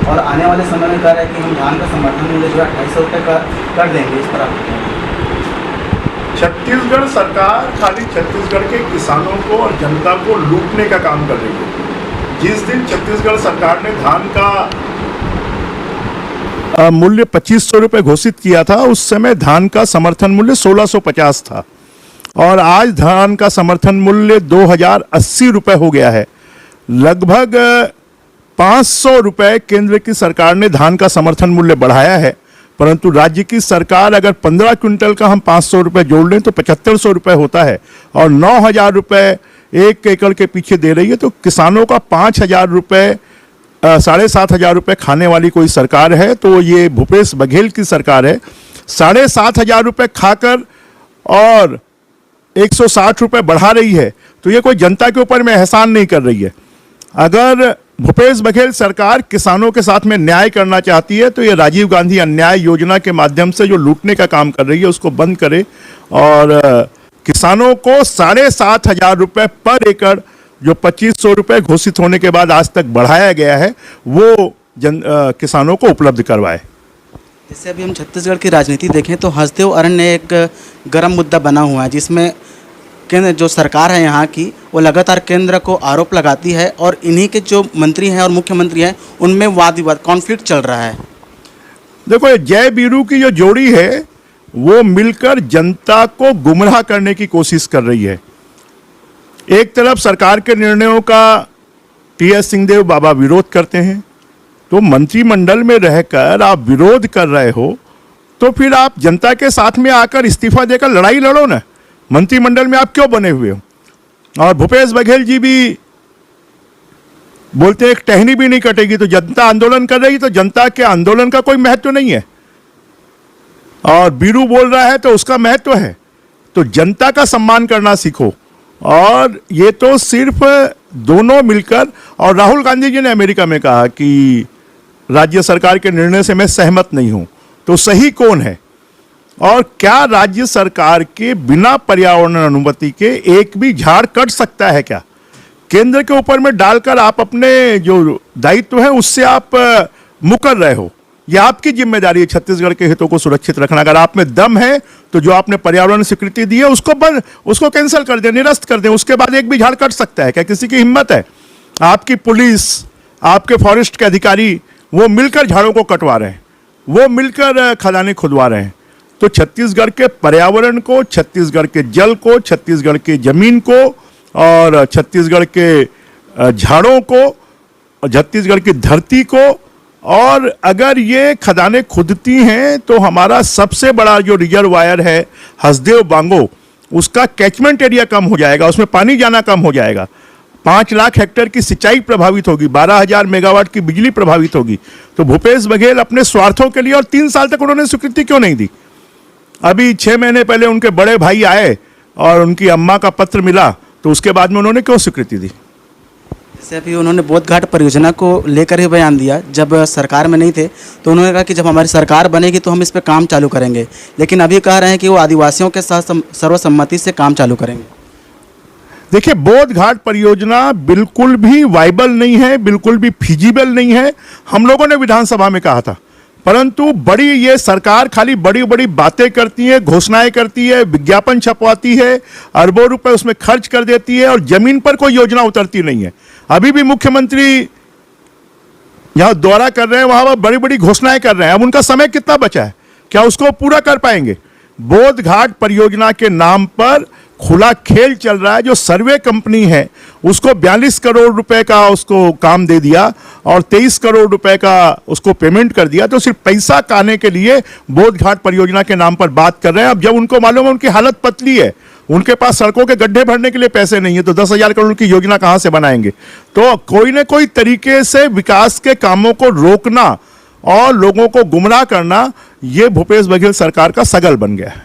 और आने वाले समय में कह रहे हैं कि हम धान का समर्थन मूल्य जो है 250 रुपये का कर देंगे। इस पर आप छत्तीसगढ़ सरकार खाली छत्तीसगढ़ के किसानों को और जनता को लूटने का काम कर रही है। जिस दिन छत्तीसगढ़ सरकार ने धान का मूल्य 2500 रुपये घोषित किया था, उस समय धान का समर्थन मूल्य 1650 था और आज धान का समर्थन मूल्य 2080 रुपये हो गया है। लगभग 500 रुपये केंद्र की सरकार ने धान का समर्थन मूल्य बढ़ाया है, परंतु राज्य की सरकार अगर 15 क्विंटल का हम 500 रुपये जोड़ लें तो 7500 रुपये होता है और 9000 रुपये 1 एकड़ के पीछे दे रही है। तो किसानों का 5000 रुपये 7500 रुपये खाने वाली कोई सरकार है तो ये भूपेश बघेल की सरकार है। 7500 रुपये खाकर और 160 रुपये बढ़ा रही है, तो ये कोई जनता के ऊपर में एहसान नहीं कर रही है। अगर भूपेश बघेल सरकार किसानों के साथ में न्याय करना चाहती है तो ये राजीव गांधी अन्याय योजना के माध्यम से जो लूटने का काम कर रही है उसको बंद करे और किसानों को 7500 रुपये पर एकड़ जो 2500 रुपये घोषित होने के बाद आज तक बढ़ाया गया है वो किसानों को उपलब्ध करवाए। जैसे अभी हम छत्तीसगढ़ की राजनीति देखें तो हसदेव अरण्य एक गर्म मुद्दा बना हुआ है, जिसमें केंद्र जो सरकार है यहाँ की वो लगातार केंद्र को आरोप लगाती है और इन्हीं के जो मंत्री हैं और मुख्यमंत्री हैं उनमें वाद विवाद कॉन्फ्लिक्ट चल रहा है। देखो ये जय बीरू की जो जोड़ी है वो मिलकर जनता को गुमराह करने की कोशिश कर रही है। एक तरफ सरकार के निर्णयों का टी.एस. सिंहदेव बाबा विरोध करते हैं, तो मंत्रिमंडल में रहकर आप विरोध कर रहे हो तो फिर आप जनता के साथ में आकर इस्तीफा देकर लड़ाई लड़ो ना। मंत्रिमंडल में आप क्यों बने हुए हो? और भूपेश बघेल जी भी बोलते हैं एक टहनी भी नहीं कटेगी, तो जनता आंदोलन कर रही तो जनता के आंदोलन का कोई महत्व नहीं है और बीरू बोल रहा है तो उसका महत्व है। तो जनता का सम्मान करना सीखो। और ये तो सिर्फ दोनों मिलकर, और राहुल गांधी जी ने अमेरिका में कहा कि राज्य सरकार के निर्णय से मैं सहमत नहीं हूं, तो सही कौन है? और क्या राज्य सरकार के बिना पर्यावरण अनुमति के एक भी झाड़ कट सकता है क्या? केंद्र के ऊपर में डालकर आप अपने जो दायित्व है उससे आप मुकर रहे हो। यह आपकी जिम्मेदारी है छत्तीसगढ़ के हितों को सुरक्षित रखना। अगर आप में दम है तो जो आपने पर्यावरण स्वीकृति दी है उसको कैंसिल कर दें, निरस्त कर दें। उसके बाद एक भी झाड़ कट सकता है क्या? किसी की हिम्मत है? आपकी पुलिस, आपके फॉरेस्ट के अधिकारी वो मिलकर झाड़ों को कटवा रहे हैं, वो मिलकर खदानें खुदवा रहे हैं। तो छत्तीसगढ़ के पर्यावरण को, छत्तीसगढ़ के जल को, छत्तीसगढ़ के जमीन को और छत्तीसगढ़ के झाड़ों को, छत्तीसगढ़ की धरती को, और अगर ये खदानें खुदती हैं तो हमारा सबसे बड़ा जो रिजर्वायर है हसदेव बांगो, उसका कैचमेंट एरिया कम हो जाएगा, उसमें पानी जाना कम हो जाएगा। 5 लाख हेक्टेयर की सिंचाई प्रभावित होगी, 12,000 मेगावाट की बिजली प्रभावित होगी। तो भूपेश बघेल अपने स्वार्थों के लिए, और 3 साल तक उन्होंने स्वीकृति क्यों नहीं दी? अभी 6 महीने पहले उनके बड़े भाई आए और उनकी अम्मा का पत्र मिला, तो उसके बाद में उन्होंने क्यों स्वीकृति दी? जैसे अभी उन्होंने बोधघाट परियोजना को लेकर ही बयान दिया, जब सरकार में नहीं थे तो उन्होंने कहा कि जब हमारी सरकार बनेगी तो हम इस पर काम चालू करेंगे, लेकिन अभी कह रहे हैं कि वो आदिवासियों के साथ सर्वसम्मति से काम चालू करेंगे। देखिए, बोधघाट परियोजना बिल्कुल भी वाइबल नहीं है, बिल्कुल भी फिजिबल नहीं है। हम लोगों ने विधानसभा में कहा था, परंतु बड़ी ये सरकार खाली बड़ी बड़ी बातें करती है, घोषणाएं करती है, विज्ञापन छपवाती है, अरबों रुपए उसमें खर्च कर देती है और जमीन पर कोई योजना उतरती नहीं है। अभी भी मुख्यमंत्री यहां दौरा कर रहे हैं, वहां बड़ी बड़ी घोषणाएं कर रहे हैं। अब उनका समय कितना बचा है? क्या उसको पूरा कर पाएंगे? बोधघाट परियोजना के नाम पर खुला खेल चल रहा है। जो सर्वे कंपनी है उसको 42 करोड़ रुपए का उसको काम दे दिया और 23 करोड़ रुपए का उसको पेमेंट कर दिया, तो सिर्फ पैसा खाने के लिए बोधघाट परियोजना के नाम पर बात कर रहे हैं। अब जब उनको मालूम है उनकी हालत पतली है, उनके पास सड़कों के गड्ढे भरने के लिए पैसे नहीं है, तो 10,000 करोड़ की योजना कहां से बनाएंगे? तो कोई ना कोई तरीके से विकास के कामों को रोकना और लोगों को गुमराह करना, यह भूपेश बघेल सरकार का सगल बन गया है।